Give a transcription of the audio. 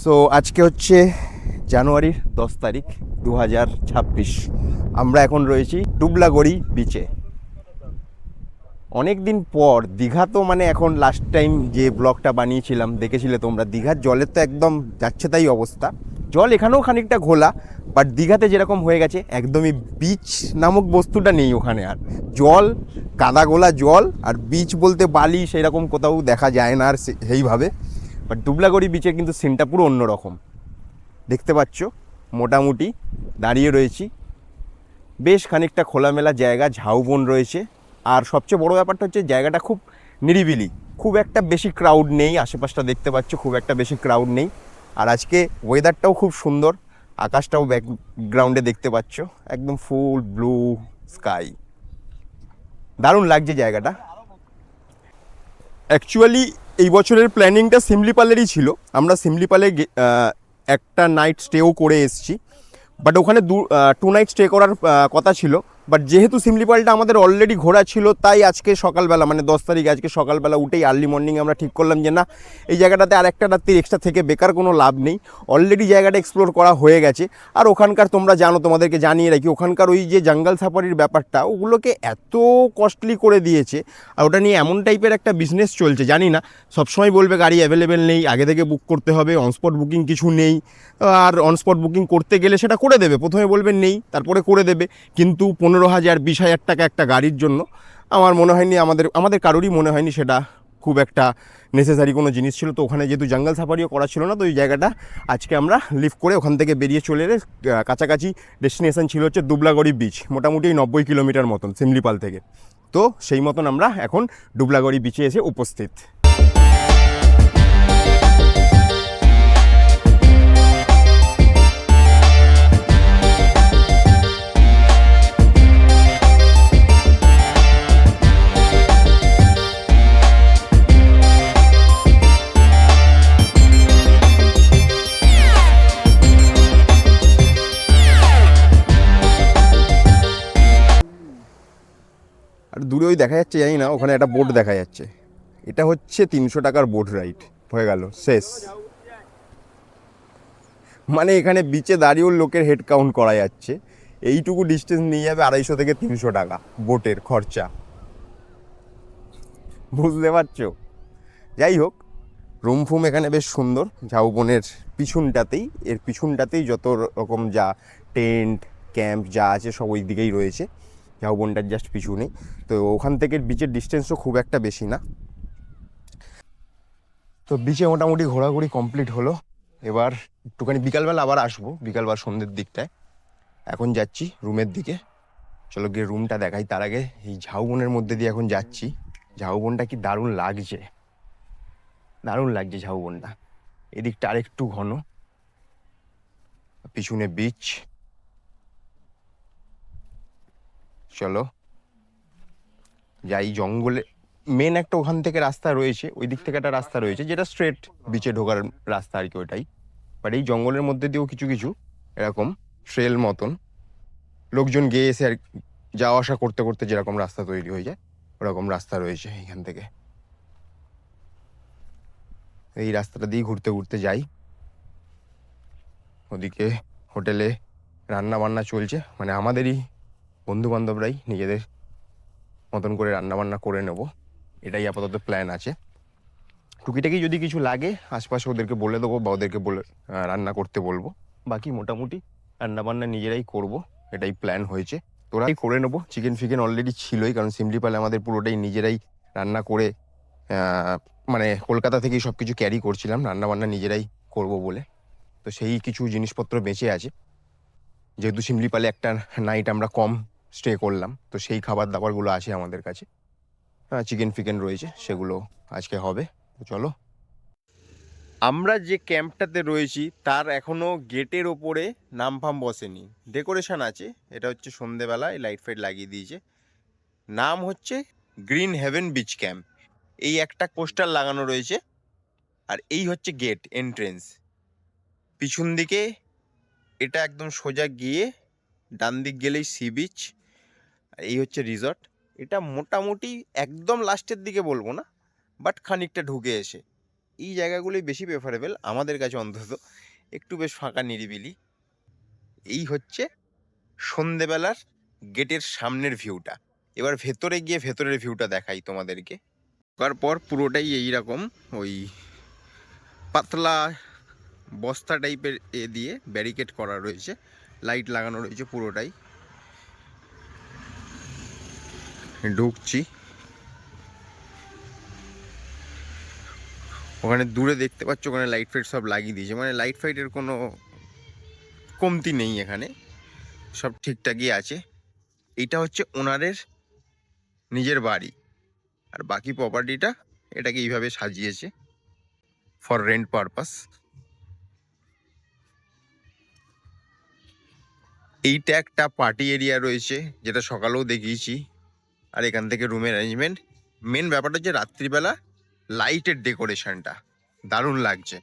So আজকে হচ্ছে জানুয়ারির 10 তারিখ 2026। আমরা এখন রয়েছি ডুবলাগড়ি বিচে। অনেক দিন পর দীঘা, তো মানে এখন লাস্ট টাইম যে ব্লগটা বানিয়েছিলাম দেখেছিলে তোমরা, দীঘার জলের তো একদম যাচ্ছে তাই অবস্থা। জল এখানেও খানিকটা ঘোলা, বাট দীঘাতে যেরকম হয়ে গেছে একদমই বিচ নামক বস্তুটা নেই ওখানে। আর জল কাদা গোলা জল, আর বিচ বলতে বালি সেরকম কোথাও দেখা যায় না আর সেইভাবে। বাট ডুবলাগড়ি বিচে কিন্তু সিনটা পুরো অন্যরকম। দেখতে পাচ্ছ মোটামুটি দাঁড়িয়ে রয়েছি, বেশ খানিকটা খোলামেলা জায়গা, ঝাউবন রয়েছে। আর সবচেয়ে বড় ব্যাপারটা হচ্ছে জায়গাটা খুব নিরিবিলি, খুব একটা বেশি ক্রাউড নেই। আশেপাশটা দেখতে পাচ্ছ, খুব একটা বেশি ক্রাউড নেই। আর আজকে ওয়েদারটাও খুব সুন্দর, আকাশটাও ব্যাকগ্রাউন্ডে দেখতে পাচ্ছ, একদম ফুল ব্লু স্কাই। দারুণ লাগছে জায়গাটা। অ্যাকচুয়ালি এই বছরের প্ল্যানিংটা সিমলিপালেরই ছিল। আমরা সিমলিপালে একটা নাইট স্টেও করে এসেছি, বাট ওখানে 2 নাইট স্টে করার কথা ছিল। বাট যেহেতু সিমলিপালটা আমাদের অলরেডি ঘোরা ছিল, তাই আজকে সকালবেলা মানে 10 তারিখ আজকে সকালবেলা উঠেই আর্লি মর্নিং আমরা ঠিক করলাম যে না, এই জায়গাটাতে আর একটা রাত্রি এক্সট্রা থেকে বেকার কোনো লাভ নেই। অলরেডি জায়গাটা এক্সপ্লোর করা হয়ে গেছে। আর ওখানকার তোমরা জানো, তোমাদেরকে জানিয়ে রাখি, ওখানকার ওই যে জঙ্গল সাফারির ব্যাপারটা ওগুলোকে এত কস্টলি করে দিয়েছে। আর ওটা নিয়ে এমন টাইপের একটা বিজনেস চলছে, জানি না, সবসময় বলবে গাড়ি অ্যাভেলেবেল নেই, আগে থেকে বুক করতে হবে, অনস্পট বুকিং কিছু নেই। আর অনস্পট বুকিং করতে গেলে সেটা করে দেবে, প্রথমে বলবেন নেই, তারপরে করে দেবে। কিন্তু 15,000 20,000 টাকা একটা গাড়ির জন্য আমার মনে হয়নি, আমাদের কারোরই মনে হয়নি সেটা খুব একটা নেসেসারি কোনো জিনিস ছিল। তো ওখানে যেহেতু জঙ্গল সাফারিও করা ছিল না, তো ওই জায়গাটা আজকে আমরা লিফট করে ওখান থেকে বেরিয়ে চলে এলে কাছাকাছি ডেস্টিনেশন ছিল হচ্ছে ডুবলাগড়ি বিচ, মোটামুটি 90 কিলোমিটার মতন সিমলিপাল থেকে। তো সেই মতন আমরা এখন ডুবলাগড়ি বিচে এসে উপস্থিত। আর দূরে ওই দেখা যাচ্ছে, জানি না, ওখানে একটা বোট দেখা যাচ্ছে। এটা হচ্ছে 300 টাকার বোট রাইড, হয়ে গেল শেষ। মানে এখানে বিচে দাঁড়িয়েও লোকের হেড কাউন্ট করা যাচ্ছে। এইটুকু ডিস্টেন্স নিয়ে যাবে 250 থেকে 300 টাকা বোটের খরচা, বুঝতে পারছো? যাই হোক, রুম ফুম এখানে বেশ সুন্দর। ঝাউবনের পিছনটাতেই যত রকম যা টেন্ট ক্যাম্প যা আছে সব ওই দিকেই রয়েছে, ঝাউবনটার জাস্ট পিছনেই। তো ওখান থেকে বিচের ডিস্টেন্সও খুব একটা বেশি না। তো বিচে মোটামুটি ঘোরাঘুরি কমপ্লিট হলো। এবার একটুখানি বিকালবেলা আবার আসবো, বিকাল বা সন্ধ্যের দিকটায়। এখন যাচ্ছি রুমের দিকে, চলো গিয়ে রুমটা দেখাই। তার আগে এই ঝাউবনের মধ্যে দিয়ে এখন যাচ্ছি। ঝাউবনটা কি দারুণ লাগছে, দারুণ লাগছে ঝাউবনটা। এদিকটা আরেকটু ঘন, পিছনে বিচ। চলো যাই জঙ্গলে। মেন একটা ওখান থেকে রাস্তা রয়েছে, ওই দিক থেকে একটা রাস্তা রয়েছে যেটা স্ট্রেট বিচে ঢোকার রাস্তা আর কি, ওইটাই। বাট এই জঙ্গলের মধ্যে দিয়েও কিছু কিছু এরকম ট্রেল মতন লোকজন গিয়ে এসে আর যাওয়া আসা করতে করতে যেরকম রাস্তা তৈরি হয়ে যায়, ওরকম রাস্তা রয়েছে এখান থেকে। এই রাস্তাটা দিয়ে ঘুরতে ঘুরতে যাই। ওদিকে হোটেলে রান্না বান্না চলছে, মানে আমাদেরই বন্ধু বান্ধবরাই নিজেদের মতন করে রান্না বান্না করে নেব, এটাই আপাতত প্ল্যান আছে। টুকিটাকি যদি কিছু লাগে আশপাশে ওদেরকে বলে দেবো, বা ওদেরকে বলে রান্না করতে বলবো। বাকি মোটামুটি রান্না বান্না নিজেরাই করব, এটাই প্ল্যান হয়েছে। তোরাই করে নেবো। চিকেন ফিকেন অলরেডি ছিলই, কারণ সিমলিপালে আমাদের পুরোটাই নিজেরাই রান্না করে, মানে কলকাতা থেকেই সব কিছু ক্যারি করছিলাম রান্না বান্না নিজেরাই করব বলে। তো সেই কিছু জিনিসপত্র বেঁচে আছে, যেহেতু সিমলিপালে একটা নাইট আমরা কম স্টে করলাম, তো সেই খাবার দাবারগুলো আছে আমাদের কাছে। চিকেন ফিকেন রয়েছে, সেগুলো আজকে হবে। তো চলো। আমরা যে ক্যাম্পটাতে রয়েছি তার এখনও গেটের ওপরে নাম ফাম বসেনি, ডেকোরেশন আছে। এটা হচ্ছে সন্ধেবেলায় লাইট ফাইট লাগিয়ে দিয়েছে। নাম হচ্ছে গ্রিন হেভেন বিচ ক্যাম্প, এই একটা পোস্টার লাগানো রয়েছে। আর এই হচ্ছে গেট এন্ট্রেন্স। পিছন দিকে এটা একদম সোজা গিয়ে ডান দিক গেলেই সি বিচ। আর এই হচ্ছে রিসর্ট। এটা মোটামুটি একদম লাস্টের দিকে বলবো না, বাট খানিকটা ঢুকে এসে এই জায়গাগুলোই বেশি প্রেফারেবল আমাদের কাছে অন্তত, একটু বেশ ফাঁকা নিরিবিলি। এই হচ্ছে সন্ধেবেলার গেটের সামনের ভিউটা। এবার ভেতরে গিয়ে ভেতরের ভিউটা দেখাই তোমাদেরকে। তারপর পুরোটাই এইরকম ওই পাতলা বস্তা টাইপের দিয়ে ব্যারিকেড করা রয়েছে, লাইট লাগানো রয়েছে পুরোটাই। ঢুকছি, ওখানে দূরে দেখতে পাচ্ছ ওখানে লাইট ফাইট সব লাগিয়ে দিয়েছে, মানে লাইট ফাইটের কোনো কমতি নেই এখানে, সব ঠিকঠাকই আছে। এইটা হচ্ছে ওনারের নিজের বাড়ি, আর বাকি প্রপার্টিটা এটাকে এইভাবে সাজিয়েছে ফর রেন্ট পারপাস। এইটা একটা পার্টি এরিয়া রয়েছে, যেটা সকালেও দেখিয়েছি। আর এখান থেকে রুমের অ্যারেঞ্জমেন্ট। মেন ব্যাপারটা হচ্ছে রাত্রিবেলা লাইটের ডেকোরেশনটা দারুণ লাগছে।